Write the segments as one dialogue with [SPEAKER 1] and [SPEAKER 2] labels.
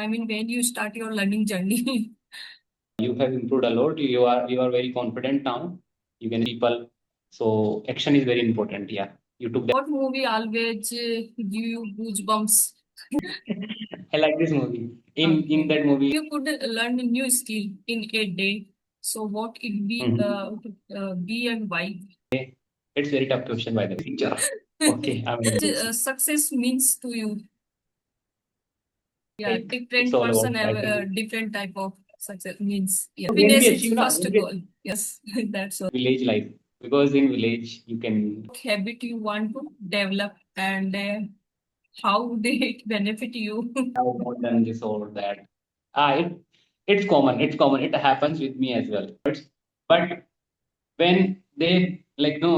[SPEAKER 1] I mean, when you start your learning journey?
[SPEAKER 2] You have improved a lot. You are very confident now. You can people. So action is very important. Yeah. You took that.
[SPEAKER 1] What movie always give you goosebumps?
[SPEAKER 2] I like this movie. In
[SPEAKER 1] Okay.
[SPEAKER 2] that movie.
[SPEAKER 1] You could learn a new skill in a day. So what it
[SPEAKER 2] Mhm.
[SPEAKER 1] be and why?
[SPEAKER 2] It's very tough question by the way. Teacher. Okay, I'm ready.
[SPEAKER 1] Success means to you? Yeah,
[SPEAKER 2] It's
[SPEAKER 1] different
[SPEAKER 2] all about.
[SPEAKER 1] person have
[SPEAKER 2] I
[SPEAKER 1] a
[SPEAKER 2] think
[SPEAKER 1] different type of success means. Yeah,
[SPEAKER 2] when we
[SPEAKER 1] happiness is
[SPEAKER 2] achieve now,
[SPEAKER 1] first goal. Yes, that's all.
[SPEAKER 2] village life, because in village you can
[SPEAKER 1] What habit you want to develop and how did it benefit you?
[SPEAKER 2] have more than this or that. Ah, it's common. It's common. It happens with me as well. But when they like no,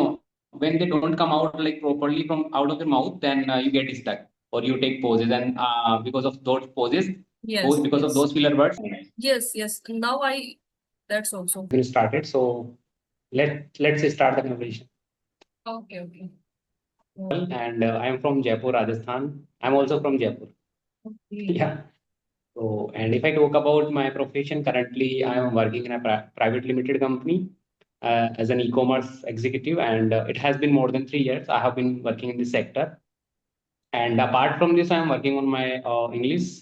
[SPEAKER 2] when they don't come out like properly from out of the mouth, then you get stuck or you take pauses, and because of those pauses,
[SPEAKER 1] Yes,
[SPEAKER 2] because of
[SPEAKER 1] yes,
[SPEAKER 2] those filler words,
[SPEAKER 1] yes, yes. Now I that's also
[SPEAKER 2] we started. So let's start the conversation.
[SPEAKER 1] okay, okay.
[SPEAKER 2] And I am from Jaipur, Rajasthan. I'm also from Jaipur.
[SPEAKER 1] Okay.
[SPEAKER 2] Yeah. So, and if I talk about my profession, currently I am working in a private limited company as an e-commerce executive, and it has been more than 3 years. I have been working in this sector, and apart from this, I am working on my English.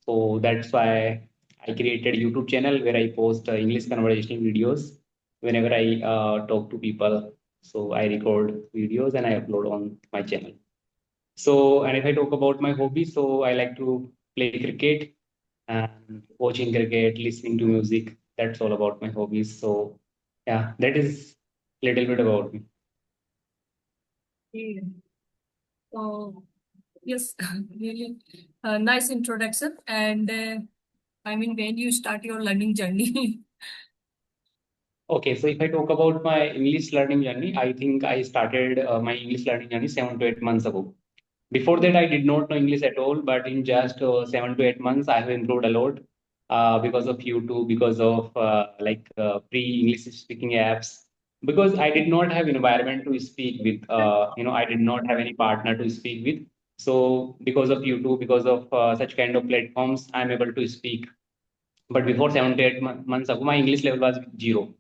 [SPEAKER 2] So that's why I created YouTube channel where I post English conversational videos whenever I talk to people. So I record videos and I upload on my channel. So, and if I talk about my hobbies, so I like to play cricket and watching cricket, listening to music. That's all about my hobbies. So, yeah, that is little bit about me.
[SPEAKER 1] Okay. So yes, really nice introduction. And I mean, when you start your learning journey?
[SPEAKER 2] Okay, so if I talk about my English learning journey, I think I started my English learning journey 7 to 8 months ago. Before that, I did not know English at all, but in just 7 to 8 months, I have improved a lot because of YouTube, because of pre-English speaking apps. Because I did not have environment to speak with, I did not have any partner to speak with. So because of YouTube, because of such kind of platforms, I'm able to speak. But before 7 to 8 months ago, my English level was zero.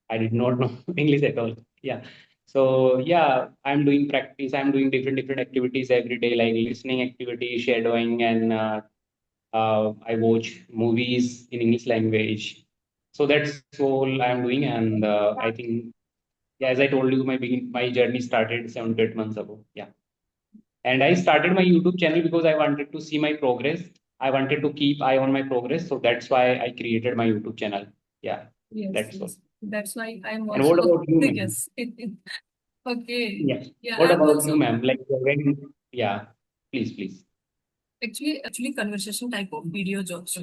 [SPEAKER 2] I did not know English at all. Yeah. So yeah, I'm doing practice. I'm doing different activities every day, like listening activity, shadowing, and I watch movies in English language. So that's all I'm doing, and I think yeah, as I told you, my journey started 7 to 8 months ago. Yeah, and I started my YouTube channel because I wanted to see my progress. I wanted to keep eye on my progress, so that's why I created my YouTube channel. Yeah,
[SPEAKER 1] Yes,
[SPEAKER 2] that's all.
[SPEAKER 1] yes. That's why I'm
[SPEAKER 2] And what
[SPEAKER 1] also
[SPEAKER 2] about you, ma'am?
[SPEAKER 1] yes. Okay.
[SPEAKER 2] Yes.
[SPEAKER 1] Yeah,
[SPEAKER 2] What
[SPEAKER 1] I'm
[SPEAKER 2] about you,
[SPEAKER 1] also
[SPEAKER 2] ma'am? Like when, yeah, please.
[SPEAKER 1] actually conversation type of videos also.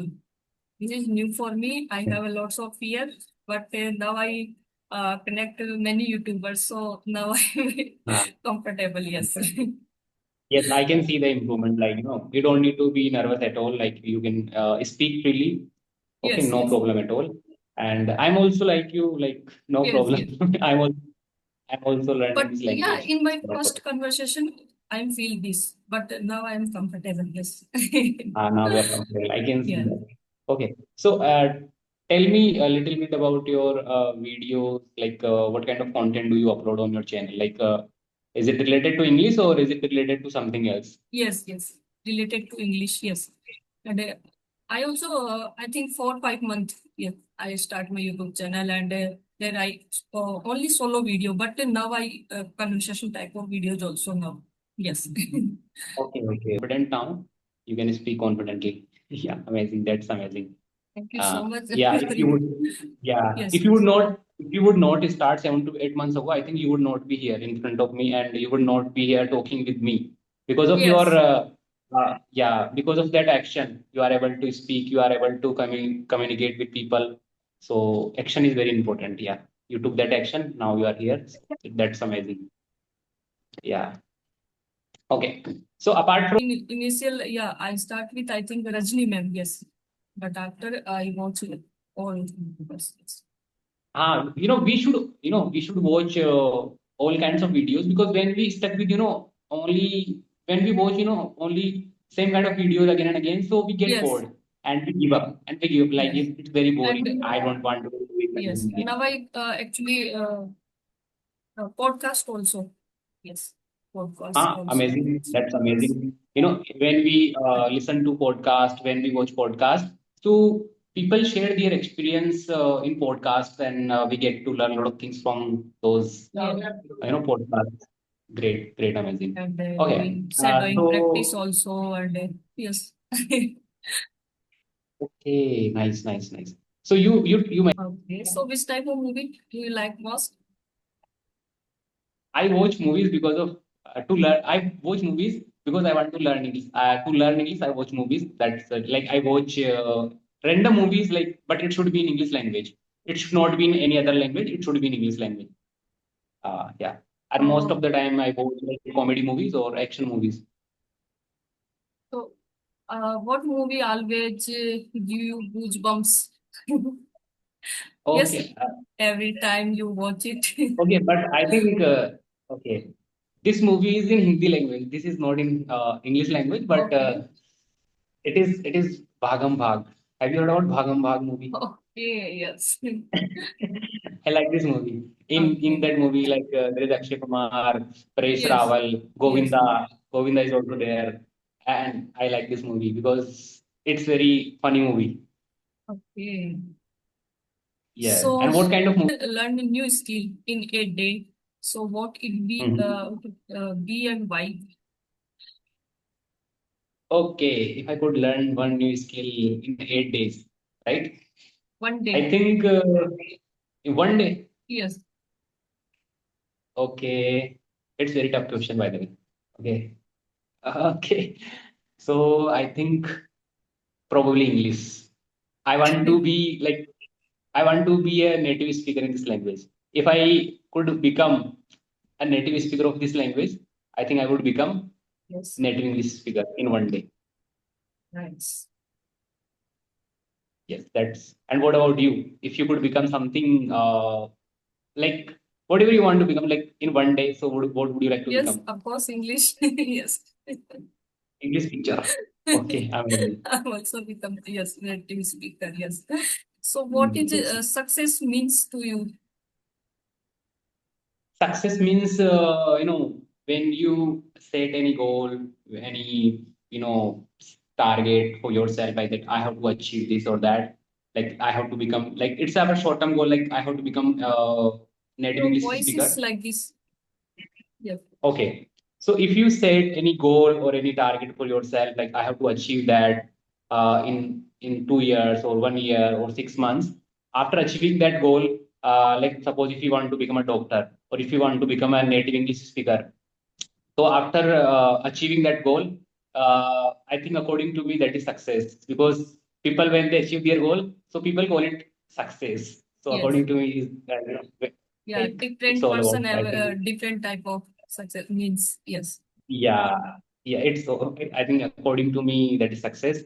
[SPEAKER 1] This is new for me. I have a lots of fear, but now I connect to many YouTubers, so now I'm
[SPEAKER 2] Uh,
[SPEAKER 1] comfortable. Yes.
[SPEAKER 2] yes, I can see the improvement. Like, you don't need to be nervous at all. Like you can speak freely. Okay,
[SPEAKER 1] Yes,
[SPEAKER 2] no
[SPEAKER 1] yes,
[SPEAKER 2] problem at all. And I'm also like you, like no
[SPEAKER 1] yes,
[SPEAKER 2] problem.
[SPEAKER 1] yes.
[SPEAKER 2] I'm also learning
[SPEAKER 1] But
[SPEAKER 2] this
[SPEAKER 1] yeah,
[SPEAKER 2] language.
[SPEAKER 1] in my
[SPEAKER 2] No problem.
[SPEAKER 1] first conversation, I feel this, but now I'm comfortable. Yes.
[SPEAKER 2] Now we are comfortable. I can see
[SPEAKER 1] Yeah.
[SPEAKER 2] that. Okay. So tell me a little bit about your videos. Like what kind of content do you upload on your channel? Like is it related to English or is it related to something else?
[SPEAKER 1] Yes, yes. Related to English, yes. And I also, I think 4 5 months, yeah, I start my YouTube channel and then I only solo video, but now I conversation type of videos also now. Yes.
[SPEAKER 2] Okay. Confident now. You can speak confidently. Yeah, amazing. That's amazing.
[SPEAKER 1] Thank you so much.
[SPEAKER 2] Yeah, if you would, yeah,
[SPEAKER 1] Yes, yes.
[SPEAKER 2] if you would not start 7 to 8 months ago, I think you would not be here in front of me, and you would not be here talking with me because of your,
[SPEAKER 1] Yes.
[SPEAKER 2] yeah, because of that action. You are able to speak. You are able to communicate with people. So action is very important. Yeah, you took that action. Now you are here. So that's amazing. Yeah. Okay. So apart from
[SPEAKER 1] Initial, yeah, I start with, I think, Rajni ma'am, yes. But after I watch all YouTubers. Yes.
[SPEAKER 2] We should watch all kinds of videos because when we stuck with, only when we watch, only same kind of videos again and again, so we get
[SPEAKER 1] Yes.
[SPEAKER 2] bored. and we give up. And we give up, like
[SPEAKER 1] Yes.
[SPEAKER 2] it's very boring.
[SPEAKER 1] And
[SPEAKER 2] I don't want to do it
[SPEAKER 1] yes,
[SPEAKER 2] again.
[SPEAKER 1] now I actually podcast also. Yes, podcast
[SPEAKER 2] Ah,
[SPEAKER 1] also.
[SPEAKER 2] amazing. That's
[SPEAKER 1] Yes.
[SPEAKER 2] amazing. When we listen to podcast, when we watch podcast, so people share their experience in podcasts, and we get to learn a lot of things from those,
[SPEAKER 1] Yeah.
[SPEAKER 2] podcasts. Great, great, amazing.
[SPEAKER 1] And
[SPEAKER 2] Okay.
[SPEAKER 1] doing shadowing practice
[SPEAKER 2] So,
[SPEAKER 1] also. And yes.
[SPEAKER 2] okay, nice, nice, nice. So you
[SPEAKER 1] Okay. So which type of movie do you like most?
[SPEAKER 2] I watch movies because of to learn. I watch movies because I want to learn English. To learn English, I watch movies. That's like I watch random movies, like, but it should be in English language. It should not be in any other language. It should be in English language. Yeah. And most of
[SPEAKER 1] So
[SPEAKER 2] the time, I watch like comedy movies or action movies.
[SPEAKER 1] so what movie always give you goosebumps? Yes,
[SPEAKER 2] Okay.
[SPEAKER 1] every time you watch it.
[SPEAKER 2] Okay, but I think okay, this movie is in Hindi language. This is not in English language, but
[SPEAKER 1] Okay.
[SPEAKER 2] it is Bhagam Bhag. Have you heard about Bhagam Bhag movie?
[SPEAKER 1] Okay. Yes.
[SPEAKER 2] I like this movie. In
[SPEAKER 1] Okay.
[SPEAKER 2] that movie, like there is Akshay Kumar, Paresh
[SPEAKER 1] Yes.
[SPEAKER 2] Rawal,
[SPEAKER 1] Yes.
[SPEAKER 2] Govinda. Govinda is also there, and I like this movie because it's very funny movie.
[SPEAKER 1] Okay.
[SPEAKER 2] Yes.
[SPEAKER 1] So
[SPEAKER 2] And what kind of movie?
[SPEAKER 1] learn a new skill in a day. So what it
[SPEAKER 2] Mhm.
[SPEAKER 1] be and why?
[SPEAKER 2] Okay, if I could learn one new skill in 8 days, right?
[SPEAKER 1] One
[SPEAKER 2] I
[SPEAKER 1] day.
[SPEAKER 2] think in one day.
[SPEAKER 1] Yes.
[SPEAKER 2] Okay, it's very tough question by the way. Okay, okay. So I think probably English. I want to be like I want to be a native speaker in this language. If I could become a native speaker of this language, I think I would become
[SPEAKER 1] Yes.
[SPEAKER 2] native English speaker in one day.
[SPEAKER 1] Nice.
[SPEAKER 2] Yes, that's. And what about you? If you could become something like whatever you want to become, like in one day, so what would you like to
[SPEAKER 1] Yes,
[SPEAKER 2] become?
[SPEAKER 1] of course, English. Yes.
[SPEAKER 2] English teacher. Okay, amazing.
[SPEAKER 1] I'm also become yes native speaker. Yes. So, what is
[SPEAKER 2] Yes.
[SPEAKER 1] success means to you?
[SPEAKER 2] Success means when you set any goal, any target for yourself, like that I have to achieve this or that. Like I have to become, like it's a short term goal. Like I have to become native
[SPEAKER 1] Your
[SPEAKER 2] English
[SPEAKER 1] voice is
[SPEAKER 2] speaker.
[SPEAKER 1] like this. Yes.
[SPEAKER 2] Okay. So if you set any goal or any target for yourself, like I have to achieve that in 2 years or 1 year or 6 months. After achieving that goal, like suppose if you want to become a doctor or if you want to become a native English speaker, so after achieving that goal, I think according to me that is success because people when they achieve their goal, so people call it success. So
[SPEAKER 1] Yes.
[SPEAKER 2] according to me, is
[SPEAKER 1] Yeah.
[SPEAKER 2] like it's
[SPEAKER 1] Different
[SPEAKER 2] all
[SPEAKER 1] person
[SPEAKER 2] about. I
[SPEAKER 1] have
[SPEAKER 2] think
[SPEAKER 1] a different type of success means. Yes.
[SPEAKER 2] yeah, yeah. I think according to me that is success.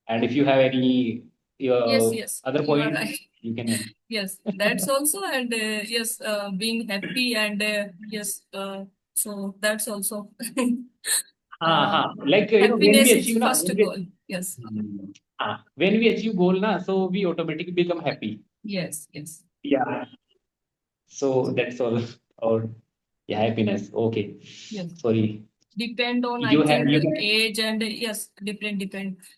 [SPEAKER 2] And if you have any
[SPEAKER 1] Yes. Yes.
[SPEAKER 2] other
[SPEAKER 1] You are
[SPEAKER 2] point,
[SPEAKER 1] right.
[SPEAKER 2] you can.
[SPEAKER 1] Yes. That's also and yes, being happy and yes. So that's also uh,
[SPEAKER 2] Like when we
[SPEAKER 1] happiness is
[SPEAKER 2] achieve na,
[SPEAKER 1] first goal. Yes.
[SPEAKER 2] when we achieve goal na, so we automatically become happy.
[SPEAKER 1] Yes. Yes.
[SPEAKER 2] Yeah. So that's all. Or yeah, happiness. Okay.
[SPEAKER 1] Yes.
[SPEAKER 2] Sorry.
[SPEAKER 1] Depend on I
[SPEAKER 2] You have
[SPEAKER 1] think
[SPEAKER 2] you can.
[SPEAKER 1] age and yes, depend.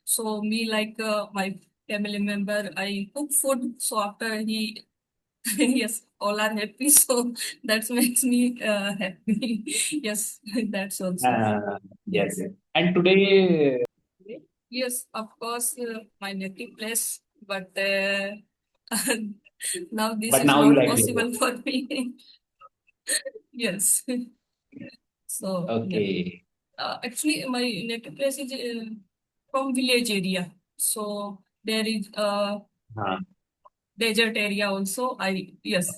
[SPEAKER 1] So me like my family member, I cook food. So after he yes, all are happy. So that makes me happy. Yes, that's also
[SPEAKER 2] Yes,
[SPEAKER 1] yes.
[SPEAKER 2] yes. And today,
[SPEAKER 1] Yes, of course, my native place, but now this
[SPEAKER 2] but
[SPEAKER 1] is
[SPEAKER 2] now you
[SPEAKER 1] not
[SPEAKER 2] like it.
[SPEAKER 1] possible for me. Yes. So yeah.
[SPEAKER 2] Okay.
[SPEAKER 1] Actually, my native place is from village area. So there is a
[SPEAKER 2] Uh,
[SPEAKER 1] desert area also. I yes,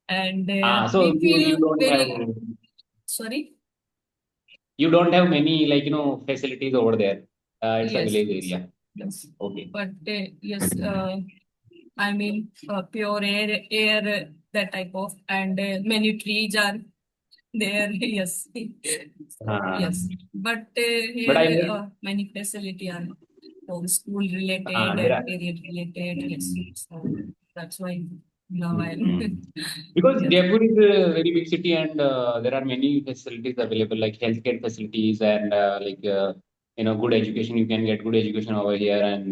[SPEAKER 1] and
[SPEAKER 2] so
[SPEAKER 1] we
[SPEAKER 2] you
[SPEAKER 1] feel
[SPEAKER 2] don't have
[SPEAKER 1] very sorry.
[SPEAKER 2] many like facilities over there. It's a
[SPEAKER 1] Yes,
[SPEAKER 2] village
[SPEAKER 1] yes,
[SPEAKER 2] area.
[SPEAKER 1] yes.
[SPEAKER 2] Okay.
[SPEAKER 1] But yes, I mean pure air that type of, and many trees are there. Yes, so
[SPEAKER 2] Uh,
[SPEAKER 1] yes. But
[SPEAKER 2] but I
[SPEAKER 1] here
[SPEAKER 2] like
[SPEAKER 1] many facility are. or school related,
[SPEAKER 2] There are.
[SPEAKER 1] career related. Yes. So that's why now I
[SPEAKER 2] Mm. Because
[SPEAKER 1] yes,
[SPEAKER 2] Jaipur is a very big city and there are many facilities available, like healthcare facilities and good education. You can get good education over here, and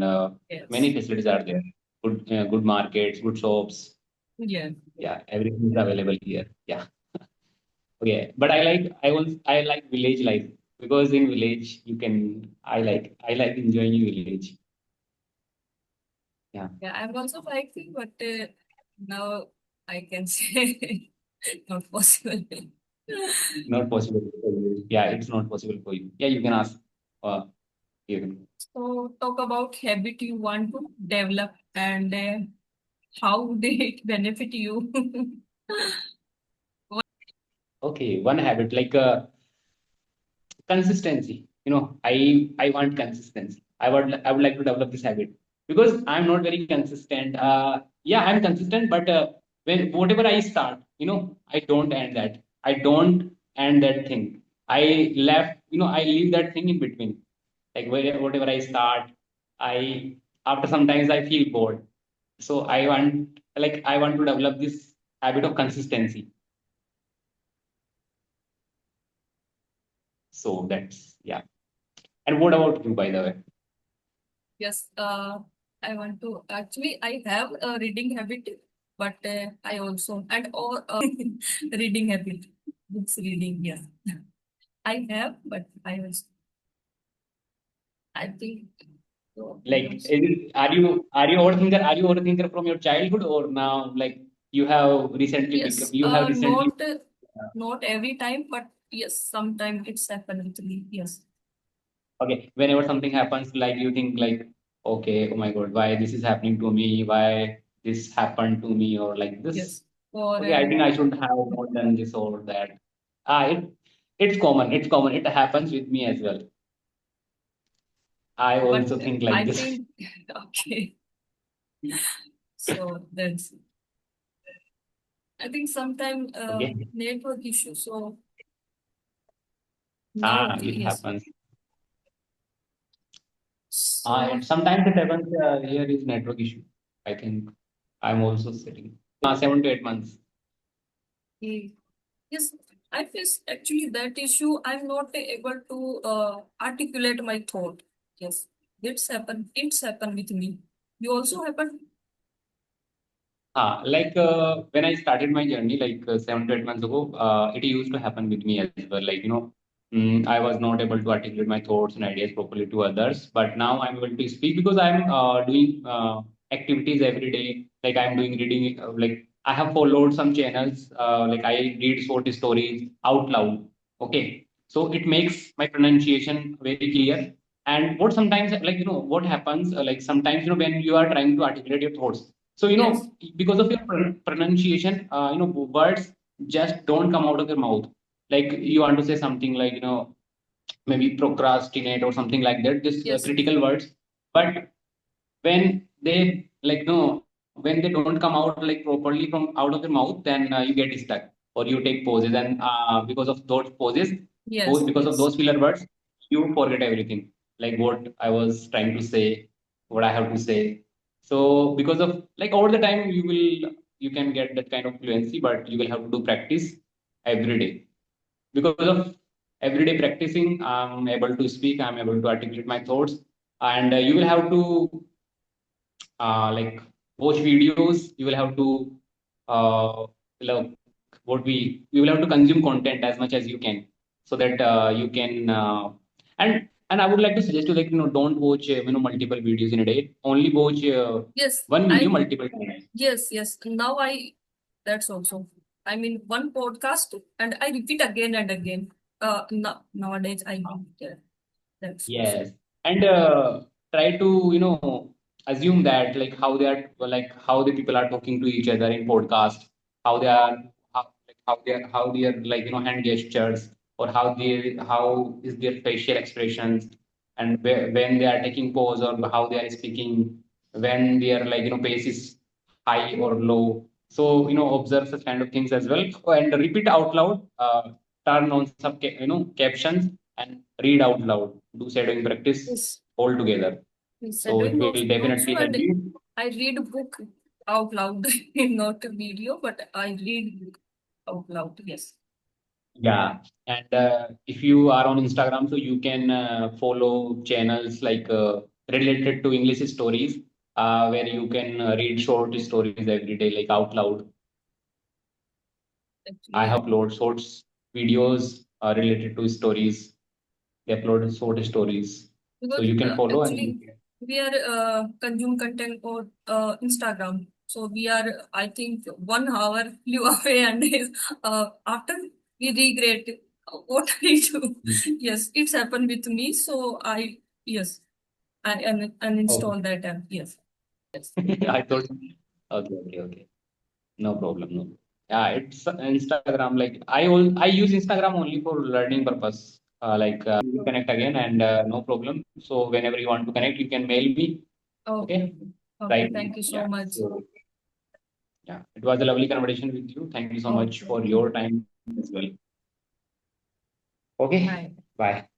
[SPEAKER 2] many
[SPEAKER 1] yes,
[SPEAKER 2] facilities are there. Good markets, good shops.
[SPEAKER 1] yeah.
[SPEAKER 2] Yeah, everything is available here. Yeah. Okay, but I like village life because in village you can I like enjoying village. Yeah,
[SPEAKER 1] Yeah, I'm also liking, but now I can say not possible.
[SPEAKER 2] not possible for you. Yeah, it's not possible for you. Yeah, you can ask. Uh, you can.
[SPEAKER 1] So talk about habit you want to develop and how did it benefit you?
[SPEAKER 2] Okay, one habit like consistency. I want consistency. I would like to develop this habit because I'm not very consistent. Yeah, I'm consistent, but when whatever I start, I don't end that. I don't end that thing. I leave that thing in between. Like whatever I start, I after sometimes I feel bored. So I want to develop this habit of consistency. So that's yeah. And what about you, by the way?
[SPEAKER 1] Yes, I want to actually I have a reading habit, but I also and or reading habit, books reading. Yeah, I have, but I was I think so.
[SPEAKER 2] Like, are you overthinker from your childhood or now like
[SPEAKER 1] Yes,
[SPEAKER 2] you have recently
[SPEAKER 1] not every time, but yes, sometimes it's happened with me. Yes,
[SPEAKER 2] okay, whenever something happens, like you think like, okay, oh my God, why this is happening to me? Why this happened to me or like this?
[SPEAKER 1] yes. For
[SPEAKER 2] Okay, I think I should have not done this or that. Ah, it's common. It's common. It happens with me as well. I
[SPEAKER 1] but
[SPEAKER 2] also think like
[SPEAKER 1] I
[SPEAKER 2] this.
[SPEAKER 1] think okay. So that's I think sometime
[SPEAKER 2] Okay.
[SPEAKER 1] network issue. So now
[SPEAKER 2] Ah,
[SPEAKER 1] okay,
[SPEAKER 2] it
[SPEAKER 1] yes.
[SPEAKER 2] happens.
[SPEAKER 1] So
[SPEAKER 2] And sometimes it happens here is network issue. I think I'm also sitting 7 to 8 months.
[SPEAKER 1] eh, yes, I face actually that issue. I'm not able to articulate my thought. Yes, it's happened. It's happened with me. You also happen.
[SPEAKER 2] When I started my journey, 7 to 8 months ago, it used to happen with me as well. I was not able to articulate my thoughts and ideas properly to others, but now I'm able to speak because I'm doing activities every day. Like I'm doing reading, I have followed some channels, like I read short stories out loud. Okay, so it makes my pronunciation very clear. And what sometimes, what happens, like sometimes, when you are trying to articulate your thoughts, so
[SPEAKER 1] Yes,
[SPEAKER 2] because of your pronunciation, words just don't come out of your mouth. Like you want to say something like maybe procrastinate or something like that. This
[SPEAKER 1] yes,
[SPEAKER 2] critical words, but when they don't come out like properly from out of your mouth, then you get stuck or you take pauses, and because of those pauses,
[SPEAKER 1] yes,
[SPEAKER 2] because of
[SPEAKER 1] yes,
[SPEAKER 2] those filler words, you forget everything, like what I was trying to say, what I have to say. So because of like over the time, you can get that kind of fluency, but you will have to do practice every day. Because of everyday practicing, I'm able to speak, I'm able to articulate my thoughts. And you will have to like watch videos, you will have to like what we you will have to consume content as much as you can, so that you can and I would like to suggest you, don't watch multiple videos in a day. Only watch
[SPEAKER 1] yes.
[SPEAKER 2] one video
[SPEAKER 1] I
[SPEAKER 2] multiple times.
[SPEAKER 1] yes, yes. Now I that's also. I mean one podcast and I repeat again and again. No, nowadays I do that's also.
[SPEAKER 2] Yes, and try to assume that like how they are, like how the people are talking to each other in podcast, how they are, how they are like hand gestures, or how is their facial expressions, and when they are taking pose, or how they are speaking, when their pace is high or low. So observe such kind of things as well, and repeat out loud. Turn on some captions and read out loud. Do shadowing practice
[SPEAKER 1] Yes.
[SPEAKER 2] all together.
[SPEAKER 1] Yes,
[SPEAKER 2] So it
[SPEAKER 1] doing
[SPEAKER 2] will
[SPEAKER 1] also,
[SPEAKER 2] definitely help
[SPEAKER 1] and
[SPEAKER 2] you.
[SPEAKER 1] I read a book out loud, not a video, but I read book out loud. Yes.
[SPEAKER 2] Yeah, and if you are on Instagram, so you can follow channels like related to English stories, where you can read short stories every day, like out loud. I
[SPEAKER 1] Actually,
[SPEAKER 2] have upload shorts videos related to stories. They upload short stories, so
[SPEAKER 1] because
[SPEAKER 2] you can follow and you
[SPEAKER 1] actually we are consume content on Instagram. So we are, I think, 1 hour flew away, and after we regret what I do.
[SPEAKER 2] can.
[SPEAKER 1] Yes, it's happened with me. So I, yes, I
[SPEAKER 2] Okay.
[SPEAKER 1] uninstall that app. Yes. Yes.
[SPEAKER 2] I thought, okay, okay, okay. No problem, no. Yeah, it's Instagram. Like I use Instagram only for learning purpose. We will connect again and no problem. So whenever you want to connect, you can mail me.
[SPEAKER 1] Okay.
[SPEAKER 2] Okay,
[SPEAKER 1] Okay. Okay.
[SPEAKER 2] right?
[SPEAKER 1] Thank you so
[SPEAKER 2] Yeah.
[SPEAKER 1] much.
[SPEAKER 2] So yeah, it was a lovely conversation with you. Thank you so much
[SPEAKER 1] Okay.
[SPEAKER 2] for your time as well. Okay,
[SPEAKER 1] Bye.
[SPEAKER 2] bye.